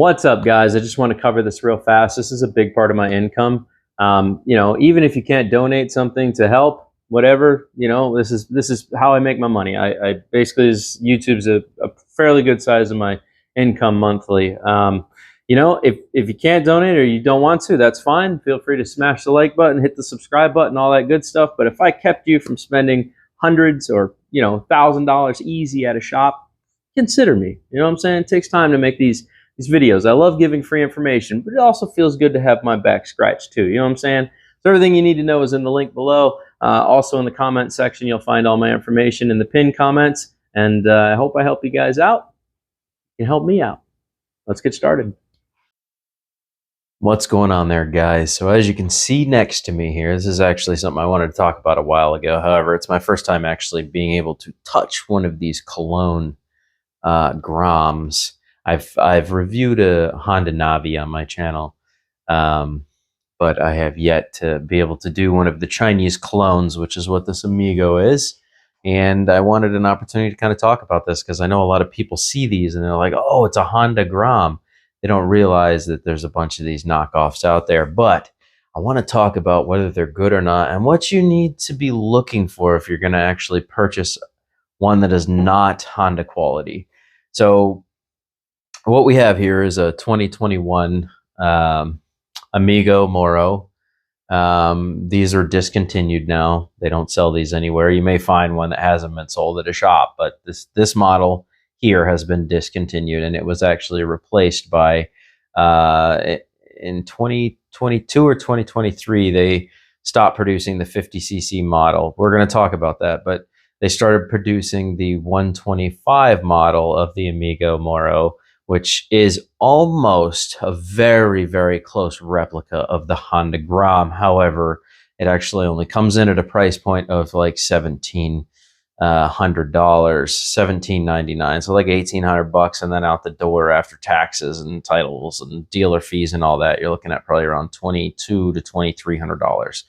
What's up, guys? I just want to cover this real fast. This is a big part of my income. Even if you can't donate something to help, whatever, this is how I make my money. I basically, YouTube's a fairly good size of my income monthly. If you can't donate or you don't want to, that's fine. Feel free to smash the like button, hit the subscribe button, all that good stuff. But if I kept you from spending hundreds or $1,000 easy at a shop, consider me. You know what I'm saying? It takes time to make these videos. I love giving free information, but it also feels good to have my back scratched too. You know what I'm saying? So everything you need to know is in the link below. Also in the comment section, you'll find all my information in the pinned comments. And I hope I help you guys out. You can help me out. Let's get started. What's going on there, guys? So as you can see next to me here, this is actually something I wanted to talk about a while ago. However, it's my first time actually being able to touch one of these cologne Groms. I've reviewed a Honda Navi on my channel, but I have yet to be able to do one of the Chinese colognes, which is what this Amigo is. And I wanted an opportunity to kind of talk about this because I know a lot of people see these and they're like, oh, it's a Honda Grom. They don't realize that there's a bunch of these knockoffs out there. But I want to talk about whether they're good or not and what you need to be looking for if you're going to actually purchase one that is not Honda quality. So what we have here is a 2021 Amigo Moro. These are discontinued now. They don't sell these anywhere. You may find one that hasn't been sold at a shop, but this model here has been discontinued, and it was actually replaced by in 2022 or 2023 they stopped producing the 50cc model. We're going to talk about that, but they started producing the 125 model of the Amigo Moro, which is almost a very, very close replica of the Honda Grom. However, it actually only comes in at a price point of like $1,700, $1,799, so like $1,800, and then out the door after taxes and titles and dealer fees and all that, you're looking at probably around $2,200 to $2,300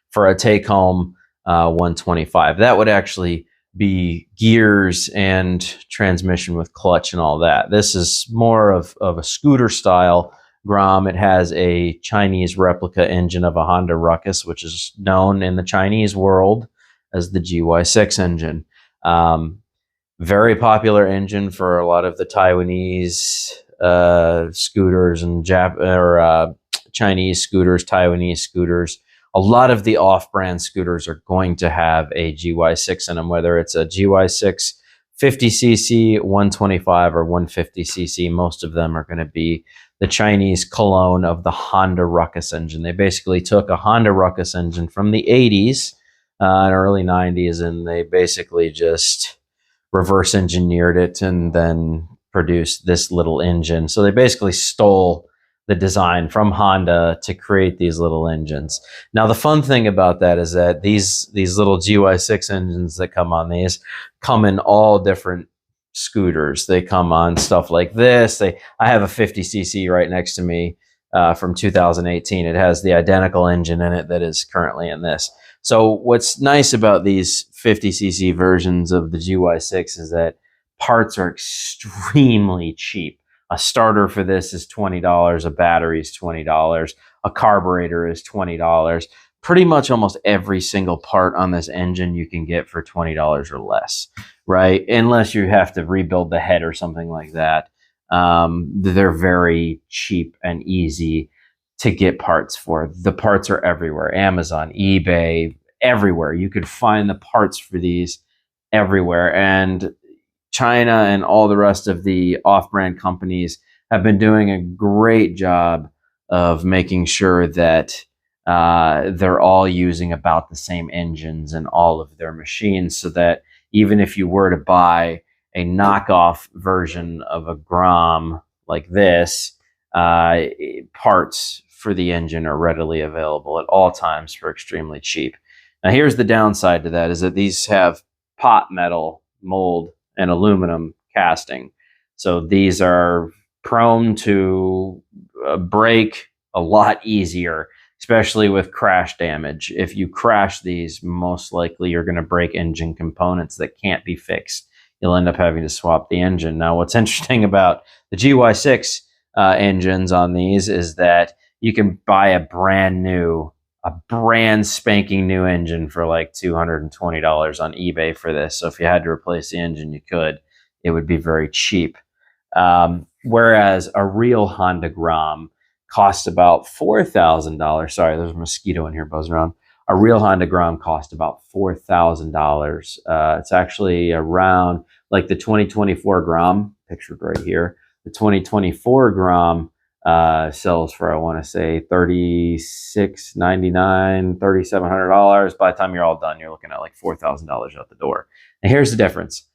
for a take-home 125. That would actually be gears and transmission with clutch and all that. This is more of a scooter style Grom. It has a Chinese replica engine of a Honda Ruckus, which is known in the Chinese world as the GY6 engine. Very popular engine for a lot of the Taiwanese scooters and Chinese scooters, Taiwanese scooters. A lot of the off-brand scooters are going to have a GY6 in them, whether it's a GY6 50cc, 125, or 150cc. Most of them are going to be the Chinese clone of the Honda Ruckus engine. They basically took a Honda Ruckus engine from the 80s and early 90s, and they basically just reverse engineered it and then produced this little engine. So they basically stole the design from Honda to create these little engines. Now, the fun thing about that is that these little GY6 engines that come on these come in all different scooters. They come on stuff like this. I have a 50cc right next to me from 2018. It has the identical engine in it that is currently in this. So what's nice about these 50cc versions of the GY6 is that parts are extremely cheap. A starter for this is $20. A battery is $20. A carburetor is $20. Pretty much almost every single part on this engine you can get for $20 or less, right? Unless you have to rebuild the head or something like that. They're very cheap and easy to get parts for. The parts are everywhere. Amazon, eBay, everywhere. You could find the parts for these everywhere. And China and all the rest of the off-brand companies have been doing a great job of making sure that they're all using about the same engines in all of their machines, so that even if you were to buy a knockoff version of a Grom like this, parts for the engine are readily available at all times for extremely cheap. Now, here's the downside to that, is that these have pot metal mold and aluminum casting. So these are prone to break a lot easier, especially with crash damage. If you crash these, most likely you're going to break engine components that can't be fixed. You'll end up having to swap the engine. Now, what's interesting about the GY6 engines on these is that you can buy a brand spanking new engine for like $220 on eBay for this. So if you had to replace the engine, you could. It would be very cheap. Whereas a real Honda Grom costs about $4,000. Sorry, there's a mosquito in here buzzing around. A real Honda Grom cost about $4,000. It's actually around like the 2024 Grom, pictured right here. The 2024 Grom sells for, I want to say, $3,699, $3,700. By the time you're all done, you're looking at like $4,000 out the door. And here's the difference.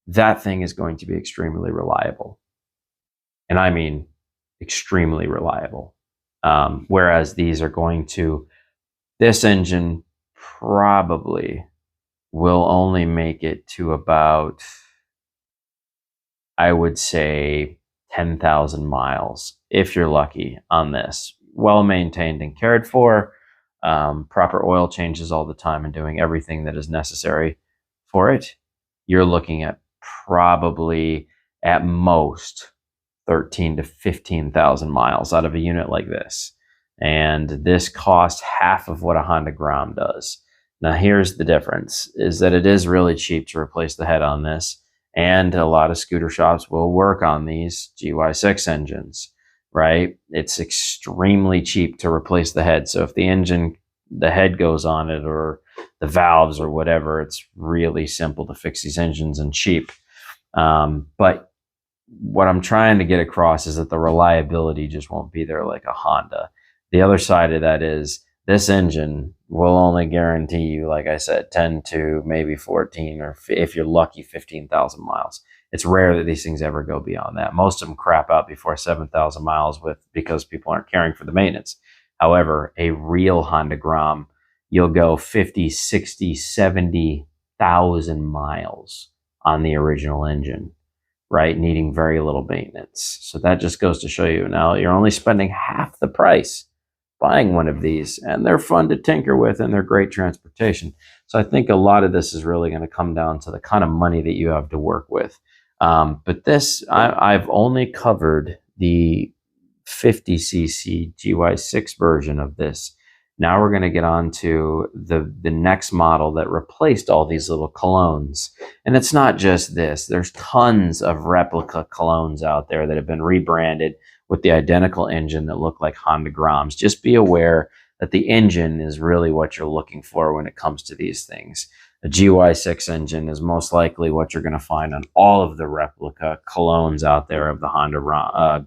That thing is going to be extremely reliable. And I mean extremely reliable. Whereas these are going to, this engine probably will only make it to about, I would say, 10,000 miles if you're lucky on this. Well maintained and cared for, proper oil changes all the time, and doing everything that is necessary for it. You're looking at probably at most 13 to 15,000 miles out of a unit like this. And this costs half of what a Honda Grom does. Now here's the difference, is that it is really cheap to replace the head on this. And a lot of scooter shops will work on these GY6 engines, right? It's extremely cheap to replace the head. So if the head goes on it, or the valves or whatever, it's really simple to fix these engines and cheap. But what I'm trying to get across is that the reliability just won't be there like a Honda. The other side of that is this engine will only guarantee you, like I said, 10 to maybe 14, or if you're lucky, 15,000 miles. It's rare that these things ever go beyond that. Most of them crap out before 7,000 miles because people aren't caring for the maintenance. However, a real Honda Grom, you'll go 50, 60, 70,000 miles on the original engine, right? Needing very little maintenance. So that just goes to show you, now you're only spending half the price buying one of these, and they're fun to tinker with, and they're great transportation. So I think a lot of this is really going to come down to the kind of money that you have to work with. But this, I've only covered the 50cc GY6 version of this. Now we're going to get on to the next model that replaced all these little colognes. And it's not just this. There's tons of replica colognes out there that have been rebranded with the identical engine that look like Honda Groms. Just be aware that the engine is really what you're looking for when it comes to these things. A GY6 engine is most likely what you're going to find on all of the replica colognes out there of the Honda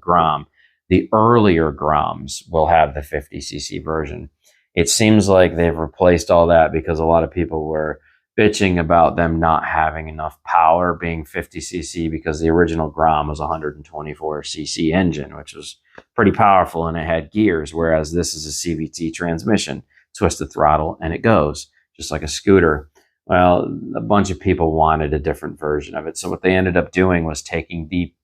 Grom. The earlier Groms will have the 50cc version. It seems like they've replaced all that because a lot of people were bitching about them not having enough power being 50cc, because the original Grom was a 124cc engine, which was pretty powerful, and it had gears, whereas this is a CVT transmission. Twist the throttle and it goes, just like a scooter. Well, a bunch of people wanted a different version of it. So what they ended up doing was taking the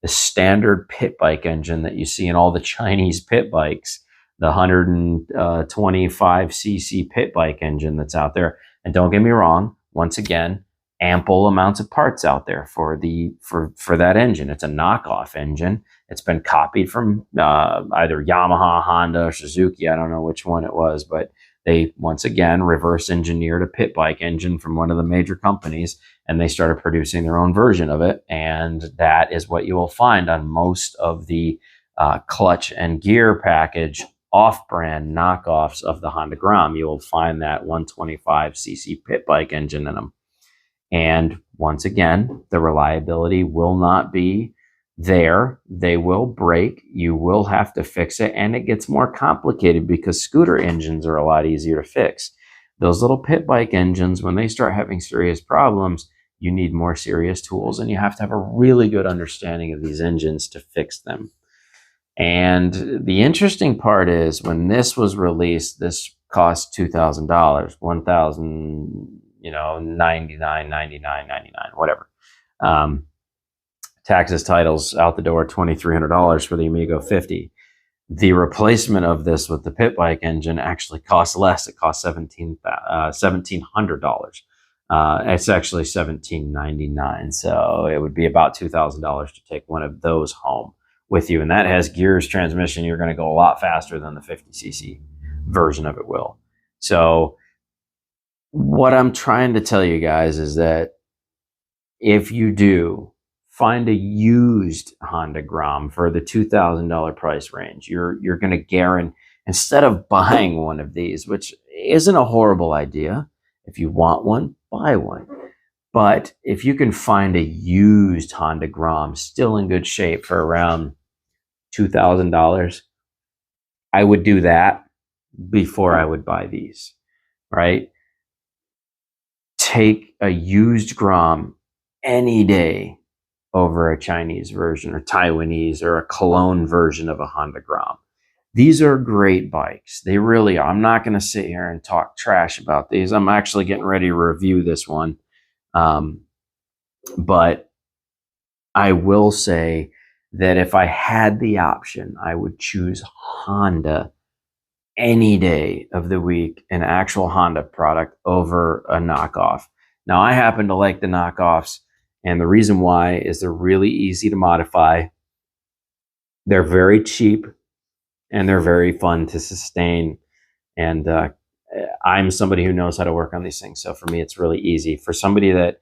standard pit bike engine that you see in all the Chinese pit bikes, the 125cc pit bike engine that's out there. And don't get me wrong, once again, ample amounts of parts out there for that engine. It's a knockoff engine. It's been copied from either Yamaha, Honda, or Suzuki. I don't know which one it was, but they once again reverse engineered a pit bike engine from one of the major companies, and they started producing their own version of it. And that is what you will find on most of the clutch and gear package off-brand knockoffs of the Honda Grom. You will find that 125cc pit bike engine in them. And once again, the reliability will not be there. They will break. You will have to fix it, and it gets more complicated because scooter engines are a lot easier to fix. Those little pit bike engines, when they start having serious problems, you need more serious tools, and you have to have a really good understanding of these engines to fix them. And the interesting part is, when this was released, this cost $2,000, $1,000, $99.99, whatever. Taxes, titles out the door, $2,300 for the Amigo 50. The replacement of this with the pit bike engine actually costs less. It costs $1,700. It's actually $1,799, so it would be about $2,000 to take one of those home with you. And that has gears, transmission. You're going to go a lot faster than the 50cc version of it will. So what I'm trying to tell you guys is that if you do find a used Honda Grom for the $2,000 price range, you're going to guarantee, instead of buying one of these, which isn't a horrible idea. If you want one, buy one. But if you can find a used Honda Grom still in good shape for around $2,000, I would do that before I would buy these, right? Take a used Grom any day over a Chinese version or Taiwanese or a Cologne version of a Honda Grom. These are great bikes. They really are. I'm not going to sit here and talk trash about these. I'm actually getting ready to review this one. But I will say that if I had the option, I would choose Honda any day of the week, an actual Honda product over a knockoff. Now, I happen to like the knockoffs, and the reason why is they're really easy to modify. They're very cheap, and they're very fun to sustain. And I'm somebody who knows how to work on these things. So for me, it's really easy. For somebody that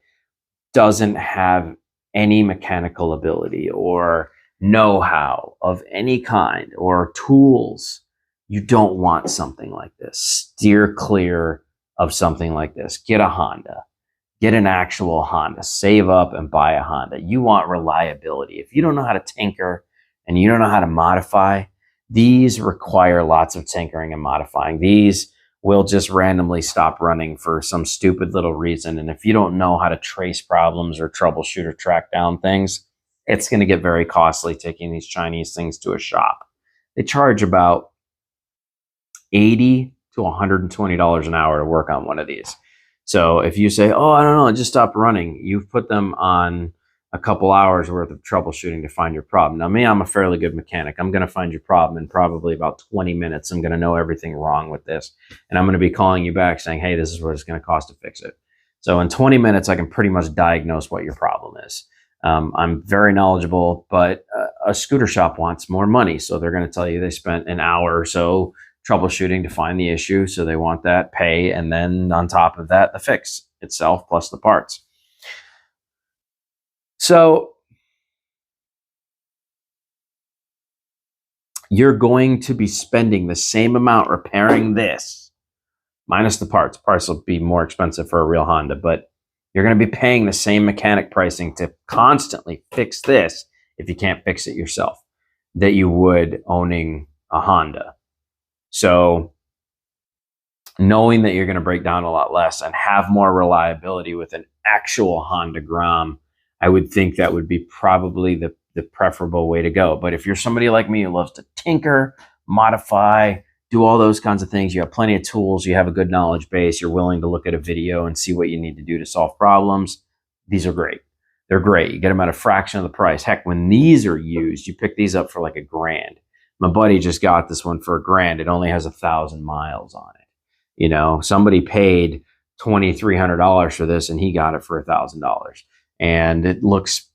doesn't have any mechanical ability or know-how of any kind or tools, you don't want something like this. Steer clear of something like this. Get a Honda. Get an actual Honda. Save up and buy a Honda. You want reliability. If you don't know how to tinker and you don't know how to modify, these require lots of tinkering and modifying. These will just randomly stop running for some stupid little reason. And if you don't know how to trace problems or troubleshoot or track down things, it's going to get very costly taking these Chinese things to a shop. They charge about $80 to $120 an hour to work on one of these. So if you say, oh, I don't know, it just stopped running, you've put them on a couple hours worth of troubleshooting to find your problem. Now, me, I'm a fairly good mechanic. I'm going to find your problem in probably about 20 minutes. I'm going to know everything wrong with this. And I'm going to be calling you back saying, hey, this is what it's going to cost to fix it. So in 20 minutes, I can pretty much diagnose what your problem is. I'm very knowledgeable, but a scooter shop wants more money. So they're going to tell you they spent an hour or so troubleshooting to find the issue. So they want that pay. And then on top of that, the fix itself plus the parts. So you're going to be spending the same amount repairing this, minus the parts. Parts will be more expensive for a real Honda, but you're going to be paying the same mechanic pricing to constantly fix this if you can't fix it yourself that you would owning a Honda. So knowing that you're going to break down a lot less and have more reliability with an actual Honda Grom, I would think that would be probably the preferable way to go. But if you're somebody like me who loves to tinker, modify, do all those kinds of things, you have plenty of tools, you have a good knowledge base, you're willing to look at a video and see what you need to do to solve problems, these are great. They're great. You get them at a fraction of the price. Heck, when these are used, you pick these up for like $1,000. My buddy just got this one for $1,000. It only has 1,000 miles on it. You know, somebody paid $2,300 for this and he got it for $1,000. And it looks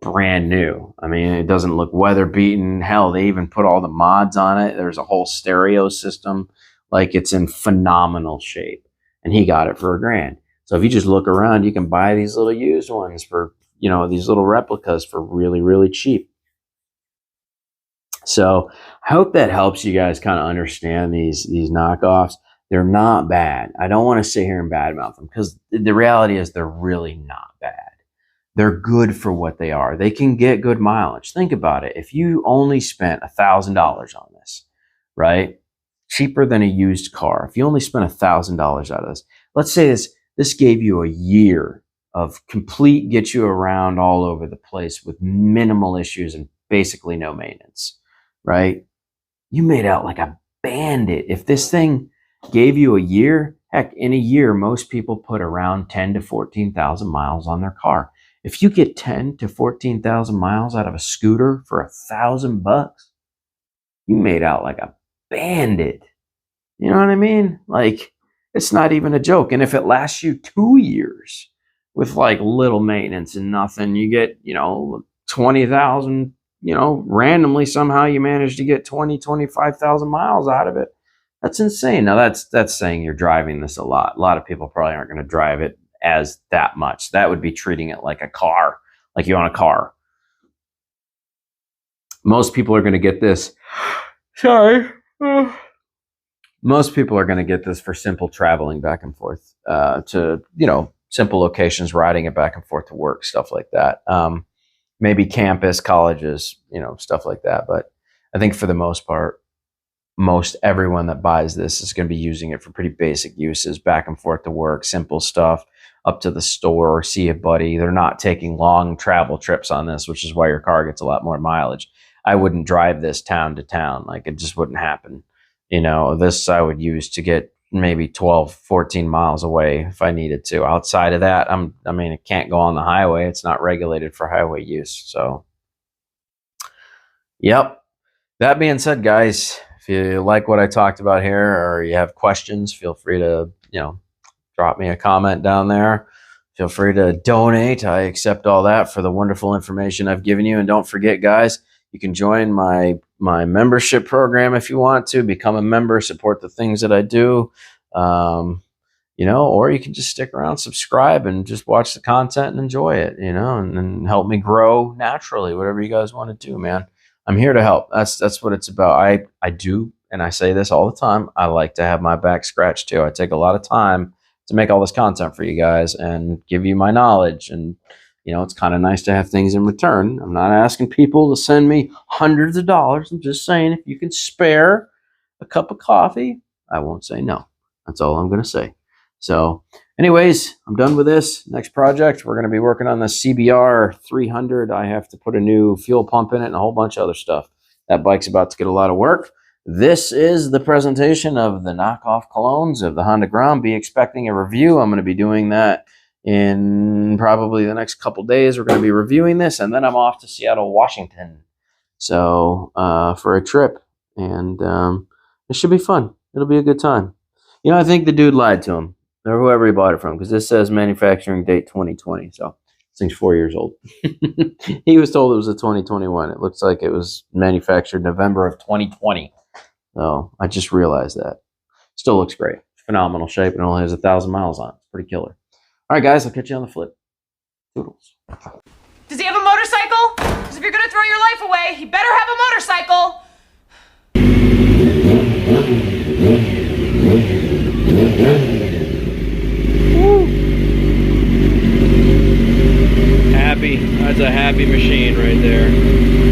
brand new. I mean, it doesn't look weather beaten. Hell, they even put all the mods on it. There's a whole stereo system. Like, it's in phenomenal shape. And he got it for $1,000. So if you just look around, you can buy these little used ones for, you know, these little replicas for really, really cheap. So I hope that helps you guys kind of understand these knockoffs. They're not bad. I don't want to sit here and badmouth them because the reality is they're really not bad. They're good for what they are. They can get good mileage. Think about it. If you only spent $1,000 on this, right? Cheaper than a used car. If you only spent $1,000 out of this, let's say this gave you a year of complete get you around all over the place with minimal issues and basically no maintenance, right? You made out like a bandit. If this thing gave you a year, heck, in a year, most people put around 10 to 14,000 miles on their car. If you get 10 to 14,000 miles out of a scooter for $1,000, you made out like a bandit. You know what I mean? Like, it's not even a joke. And if it lasts you 2 years with like little maintenance and nothing, you get, you know, 20,000 randomly somehow you manage to get 20, 25,000 miles out of it. That's insane. Now that's saying you're driving this a lot. A lot of people probably aren't going to drive it as that much. That would be treating it like a car, like you own a car. Most people are going to get this. Sorry. Most people are going to get this for simple traveling back and forth to, simple locations, riding it back and forth to work, stuff like that. Maybe campus, colleges, stuff like that. But I think for the most part, most everyone that buys this is going to be using it for pretty basic uses, back and forth to work, simple stuff, up to the store, see a buddy. They're not taking long travel trips on this, which is why your car gets a lot more mileage. I wouldn't drive this town to town. Like, it just wouldn't happen. This I would use to get maybe 12, 14 miles away if I needed to. Outside of that, it can't go on the highway. It's not regulated for highway use. So, yep. That being said, guys, if you like what I talked about here or you have questions, feel free to, drop me a comment down there. Feel free to donate. I accept all that for the wonderful information I've given you. And don't forget, guys, you can join my membership program if you want to. Become a member, support the things that I do. Or you can just stick around, subscribe, and just watch the content and enjoy it, and help me grow naturally, whatever you guys want to do, man. I'm here to help. That's what it's about. I do, and I say this all the time, I like to have my back scratched too. I take a lot of time to make all this content for you guys and give you my knowledge. And, it's kind of nice to have things in return. I'm not asking people to send me hundreds of dollars. I'm just saying, if you can spare a cup of coffee, I won't say no. That's all I'm going to say. So anyways, I'm done with this. Next project, we're going to be working on the CBR 300. I have to put a new fuel pump in it and a whole bunch of other stuff. That bike's about to get a lot of work. This is the presentation of the knockoff colognes of the Honda Grom. Be expecting a review. I'm going to be doing that in probably the next couple days. We're going to be reviewing this, and then I'm off to Seattle, Washington. So for a trip, and it should be fun. It'll be a good time. I think the dude lied to him, or whoever he bought it from, because this says manufacturing date 2020. So this thing's 4 years old. He was told it was a 2021. It looks like it was manufactured November of 2020. So I just realized that. Still looks great. Phenomenal shape, and only has 1,000 miles on it. It's pretty killer. All right, guys, I'll catch you on the flip. Toodles. Does he have a motorcycle? Because if you're going to throw your life away, he better have a motorcycle. Happy. That's a happy machine right there.